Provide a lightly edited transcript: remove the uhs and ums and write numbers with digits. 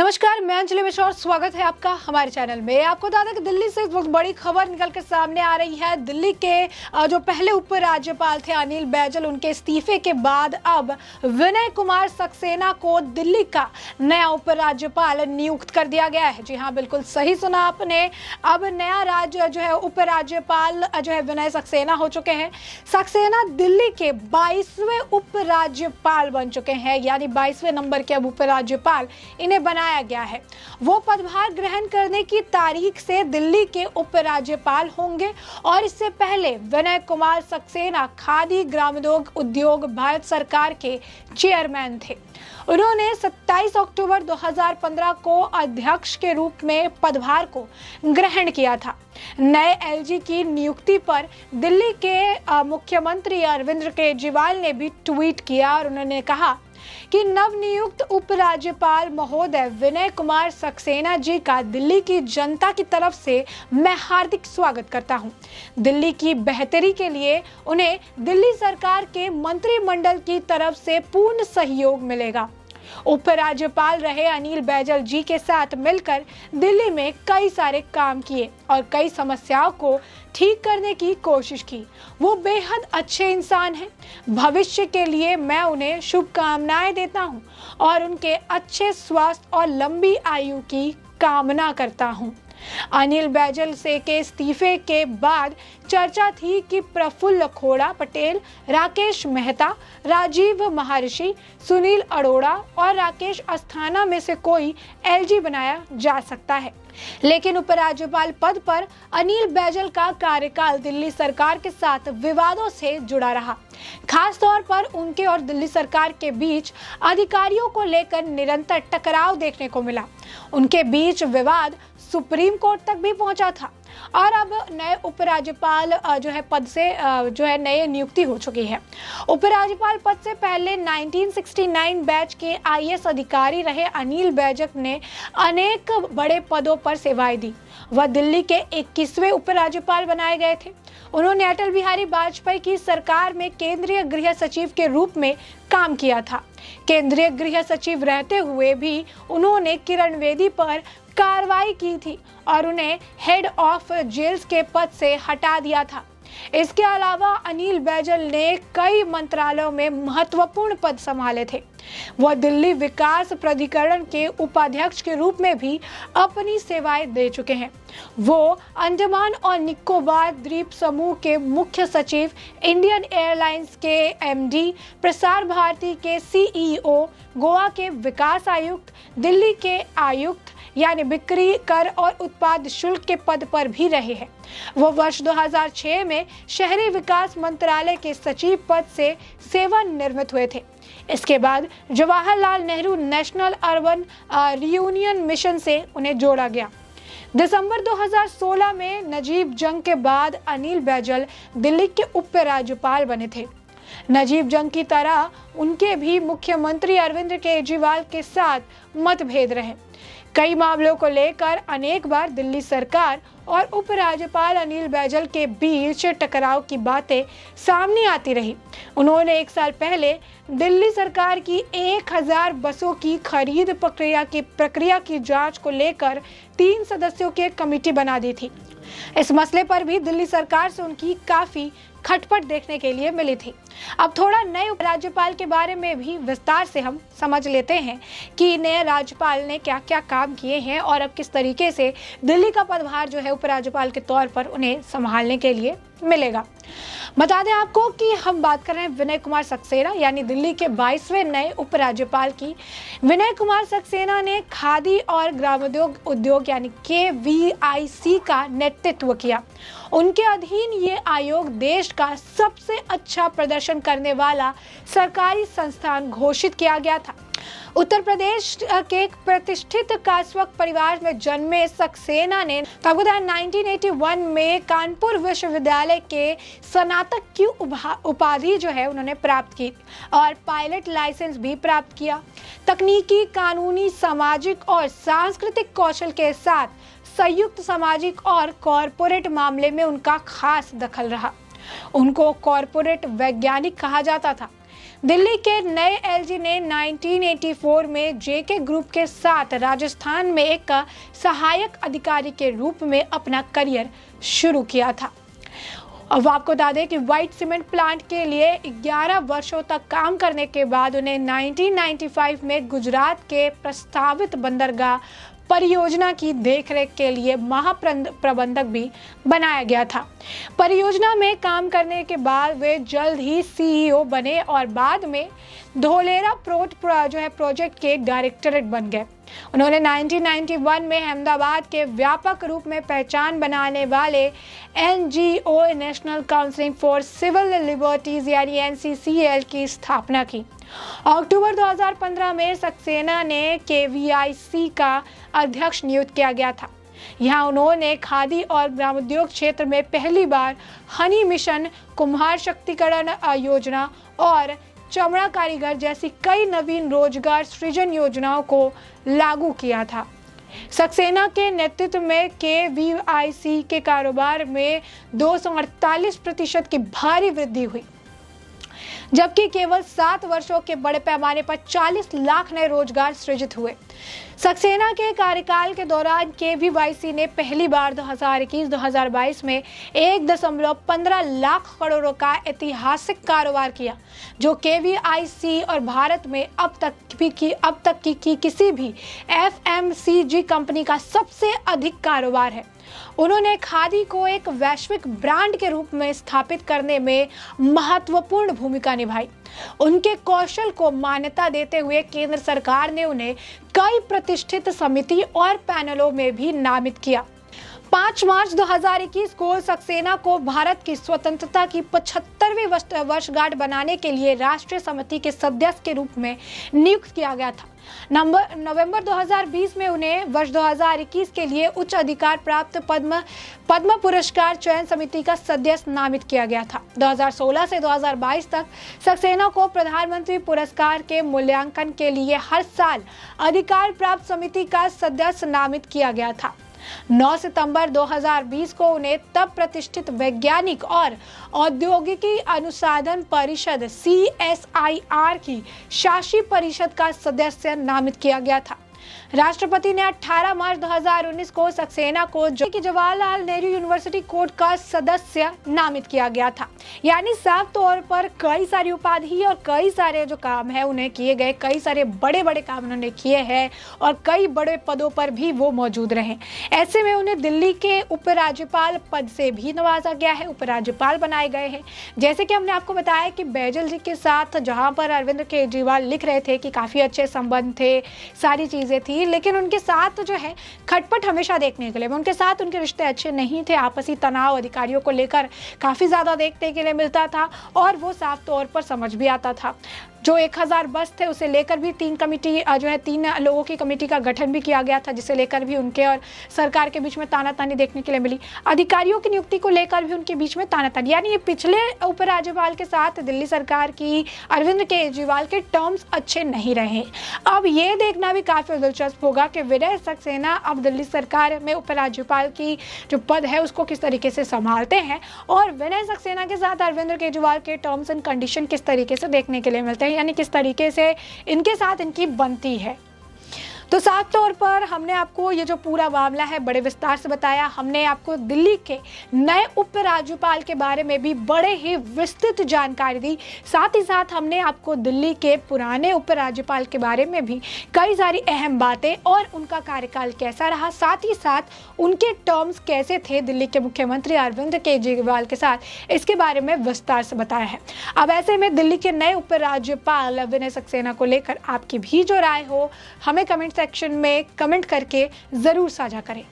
नमस्कार, मैं अंजलि मिश्रा और स्वागत है आपका हमारे चैनल में। आपको बता दें कि दिल्ली से बहुत बड़ी खबर निकल के सामने आ रही है। दिल्ली के जो पहले उपराज्यपाल थे अनिल बैजल, उनके इस्तीफे के बाद अब विनय कुमार सक्सेना को दिल्ली का नया उपराज्यपाल नियुक्त कर दिया गया है। जी हाँ, बिल्कुल सही सुना आपने। अब नया उपराज्यपाल विनय सक्सेना हो चुके हैं। सक्सेना दिल्ली के 22वें उपराज्यपाल बन चुके हैं, यानी 22वें नंबर के अब उपराज्यपाल इन्हें बनाया गया है। वो पदभार ग्रहण करने की तारीख से दिल्ली के उपराज्यपाल होंगे और इससे पहले विनय कुमार सक्सेना खादी ग्रामोद्योग उद्योग भारत सरकार के चेयरमैन थे। उन्होंने 27 अक्टूबर 2015 को अध्यक्ष के रूप में पदभार को ग्रहण किया था। नए एलजी की नियुक्ति पर दिल्ली के मुख्यमंत्री अरविंद केजरीवाल ने भी ट्वीट किया और उन्होंने कहा कि नवनियुक्त उपराज्यपाल महोदय विनय कुमार सक्सेना जी का दिल्ली की जनता की तरफ से मैं हार्दिक स्वागत करता हूं। दिल्ली की बेहतरी के लिए उन्हें दिल्ली सरकार के मंत्रिमंडल की तरफ से पूर्ण सहयोग मिलेगा। उपराज्यपाल रहे अनिल बैजल जी के साथ मिलकर दिल्ली में कई सारे काम किए और कई समस्याओं को ठीक करने की कोशिश की। वो बेहद अच्छे इंसान हैं। भविष्य के लिए मैं उन्हें शुभकामनाएं देता हूं और उनके अच्छे स्वास्थ्य और लंबी आयु की कामना करता हूं। अनिल बैजल के इस्तीफे के बाद चर्चा थी कि प्रफुल्ल खोड़ा पटेल, राकेश मेहता, राजीव महर्षि, सुनील अरोड़ा और राकेश अस्थाना में से कोई एलजी बनाया जा सकता है। लेकिन उपराज्यपाल पद पर अनिल बैजल का कार्यकाल दिल्ली सरकार के साथ विवादों से जुड़ा रहा। खास तौर पर उनके और दिल्ली सरकार के बीच अधिकारियों को लेकर निरंतर टकराव देखने को मिला। उनके बीच विवाद सुप्रीम कोर्ट तक भी पहुंचा था और अब नए उपराज्यपाल पद से नए नियुक्ति हो चुकी है। उपराज्यपाल पद से पहले 1969 बैच के आईएएस अधिकारी रहे अनिल बैजल ने अनेक बड़े पदों पर सेवाएं दी। वह दिल्ली के 21वें उपराज्यपाल बनाए गए थे। उन्होंने अटल बिहारी वाजपेयी की सरकार में केंद्रीय गृह सचिव के रूप में काम किया था। केंद्रीय गृह सचिव रहते हुए भी उन्होंने किरण बेदी पर कार्रवाई की थी और उन्हें हेड ऑफ जेल्स के पद से हटा दिया था। इसके अलावा अनिल बैजल ने कई मंत्रालयों में महत्वपूर्ण पद संभाले थे। वह दिल्ली विकास प्राधिकरण के उपाध्यक्ष के रूप में भी अपनी सेवाएं दे चुके हैं। वो अंडमान और निकोबार द्वीप समूह के मुख्य सचिव, इंडियन एयरलाइंस के एमडी, प्रसार भारती के सीईओ, गोवा के विकास आयुक्त, दिल्ली के आयुक्त यानी बिक्री कर और उत्पाद शुल्क के पद पर भी रहे हैं। वो वर्ष 2006 में शहरी विकास मंत्रालय के सचिव पद से सेवानिवृत्त हुए थे। इसके बाद Jawaharlal Nehru national urban reunion mission से उन्हें जोड़ा गया। दिसंबर 2016 में नजीब जंग के बाद अनिल बैजल दिल्ली के उपराज्यपाल बने थे। नजीब जंग की तरह उनके भी मुख्यमंत्री अरविंद केजरीवाल के साथ मतभेद रहे। कई मामलों को लेकर अनेक बार दिल्ली सरकार और उपराज्यपाल अनिल बैजल के बीच टकराव की बातें सामने आती रही। उन्होंने 1 साल पहले दिल्ली सरकार की 1000 बसों की खरीद प्रक्रिया की जांच को लेकर 3 सदस्यों की एक कमेटी बना दी थी। इस मसले पर भी दिल्ली सरकार से उनकी काफी खटपट देखने के लिए मिली थी। अब थोड़ा नए उपराज्यपाल के बारे में भी विस्तार से हम समझ लेते हैं कि नए राज्यपाल ने क्या क्या काम किए हैं और अब किस तरीके से दिल्ली का पदभार उपराज्यपाल के तौर पर उन्हें संभालने के लिए मिलेगा। बता दें आपको कि हम बात कर रहे हैं विनय कुमार सक्सेना यानी दिल्ली के 22वें नए उपराज्यपाल की। विनय कुमार सक्सेना ने खादी और ग्रामोद्योग उद्योग यानी KVIC का नेतृत्व किया। उनके अधीन ये आयोग देश का सबसे अच्छा प्रदर्शन करने वाला सरकारी संस्थान घोषित किया गया था। उत्तर प्रदेश के एक प्रतिष्ठित कास्वक परिवार में जन्मे सक्सेना ने 1981 में कानपुर विश्वविद्यालय के स्नातक की उपाधि उन्होंने प्राप्त की और पायलट लाइसेंस भी प्राप्त किया। तकनीकी, कानूनी, सामाजिक और सांस्कृतिक कौशल के साथ संयुक्त सामाजिक और कॉरपोरेट मामले में उनका खास दखल रहा। उनको कॉरपोरेट वैज्ञानिक कहा जाता था। दिल्ली के नए एलजी ने 1984 में जेके ग्रुप के साथ राजस्थान में एक सहायक अधिकारी के रूप में अपना करियर शुरू किया था। अब आपको बता दें कि व्हाइट सीमेंट प्लांट के लिए 11 वर्षों तक काम करने के बाद उन्हें 1995 में गुजरात के प्रस्तावित बंदरगाह परियोजना की देखरेख के लिए महाप्रबंधक भी बनाया गया था। परियोजना में काम करने के बाद वे जल्द ही सीईओ बने और बाद में धोलेरा पोर्ट प्रोजेक्ट के डायरेक्टरेट बन गए। उन्होंने 1991 में अहमदाबाद के व्यापक रूप में पहचान बनाने वाले NGO national council for civil liberties यानी एनसीसीएल की स्थापना की। अक्टूबर 2015 में सक्सेना ने केवीआईसी का अध्यक्ष नियुक्त किया गया था। यहाँ उन्होंने खादी और ग्रामोद्योग क्षेत्र में पहली बार हनी मिशन, कुम्हार शक्तिकरण योजना और चमड़ा कारीगर जैसी कई नवीन रोजगार सृजन योजनाओं को लागू किया था। सक्सेना के नेतृत्व में केवीआईसी के कारोबार में 248% की भारी वृद्धि हुई, जबकि केवल 7 वर्षों के बड़े पैमाने पर 40 लाख नए रोजगार सृजित हुए। सक्सेना के कार्यकाल के दौरान केवीआईसी ने पहली बार 2021-2022 में 1.15 लाख करोड़ का ऐतिहासिक कारोबार किया, जो केवीआईसी और भारत में अब तक की किसी भी एफएमसीजी कंपनी का सबसे अधिक कारोबार है। उन्होंने खादी को एक वैश्विक ब्रांड के रूप में स्थापित करने में महत्वपूर्ण भूमिका निभाई। उनके कौशल को मान्यता देते हुए केंद्र सरकार ने उन्हें कई प्रतिष्ठित समिति और पैनलों में भी नामित किया। 5 मार्च 2021 को सक्सेना को भारत की स्वतंत्रता की 75वीं वर्षगांठ बनाने के लिए राष्ट्रीय समिति के सदस्य के रूप में नियुक्त किया गया था। नवंबर 2020 में उन्हें वर्ष 2021 के लिए उच्च अधिकार प्राप्त पद्म पुरस्कार चयन समिति का सदस्य नामित किया गया था। 2016 से 2022 तक सक्सेना को प्रधानमंत्री पुरस्कार के मूल्यांकन के लिए हर साल अधिकार प्राप्त समिति का सदस्य नामित किया गया था। 9 सितंबर 2020 को उन्हें तब प्रतिष्ठित वैज्ञानिक और औद्योगिकी अनुसंधान परिषद CSIR की शासी परिषद का सदस्य नामित किया गया था। राष्ट्रपति ने 18 मार्च 2019 को सक्सेना को जवाहरलाल नेहरू यूनिवर्सिटी कोर्ट का सदस्य नामित किया गया था। यानी साफ तौर पर कई सारी उपाधि और कई सारे जो काम है उन्हें किए गए, कई सारे बड़े बड़े काम उन्होंने किए हैं और कई बड़े पदों पर भी वो मौजूद रहे। ऐसे में उन्हें दिल्ली के उपराज्यपाल पद से भी नवाजा गया है, उपराज्यपाल बनाए गए हैं। जैसे कि हमने आपको बताया कि बैजल जी के साथ जहाँ पर अरविंद केजरीवाल लिख रहे थे कि काफ़ी अच्छे संबंध थे, सारी चीज़ें थी, लेकिन उनके साथ जो है खटपट हमेशा देखने के लिए, उनके साथ उनके रिश्ते अच्छे नहीं थे। आपसी तनाव अधिकारियों को लेकर काफ़ी ज़्यादा देखने के लिए मिलता था और वो साफ तौर पर समझ भी आता था। जो 1000 बस थे उसे लेकर भी 3 लोगों की कमेटी का गठन भी किया गया था, जिसे लेकर भी उनके और सरकार के बीच में तानातानी देखने के लिए मिली। अधिकारियों की नियुक्ति को लेकर भी उनके बीच में तानातानी, यानी ये पिछले उपराज्यपाल के साथ दिल्ली सरकार की अरविंद केजरीवाल के टर्म्स अच्छे नहीं रहे। अब ये देखना भी काफ़ी दिलचस्प होगा कि विनय सक्सेना अब दिल्ली सरकार में उपराज्यपाल की जो पद है उसको किस तरीके से संभालते हैं और विनय सक्सेना के साथ अरविंद केजरीवाल के टर्म्स एंड कंडीशन किस तरीके से देखने के लिए मिलते हैं, यानी किस तरीके से इनके साथ इनकी बनती है। तो साफ तौर पर हमने आपको ये जो पूरा मामला है बड़े विस्तार से बताया। हमने आपको दिल्ली के नए उपराज्यपाल के बारे में भी बड़े ही विस्तृत जानकारी दी। साथ ही साथ हमने आपको दिल्ली के पुराने उपराज्यपाल के बारे में भी कई सारी अहम बातें और उनका कार्यकाल कैसा रहा, साथ ही साथ उनके टर्म्स कैसे थे दिल्ली के मुख्यमंत्री अरविंद केजरीवाल के साथ, इसके बारे में विस्तार से बताया है। अब ऐसे में दिल्ली के नए उपराज्यपाल विनय सक्सेना को लेकर आपकी भी जो राय हो हमें कमेंट सेक्शन में कमेंट करके ज़रूर साझा करें।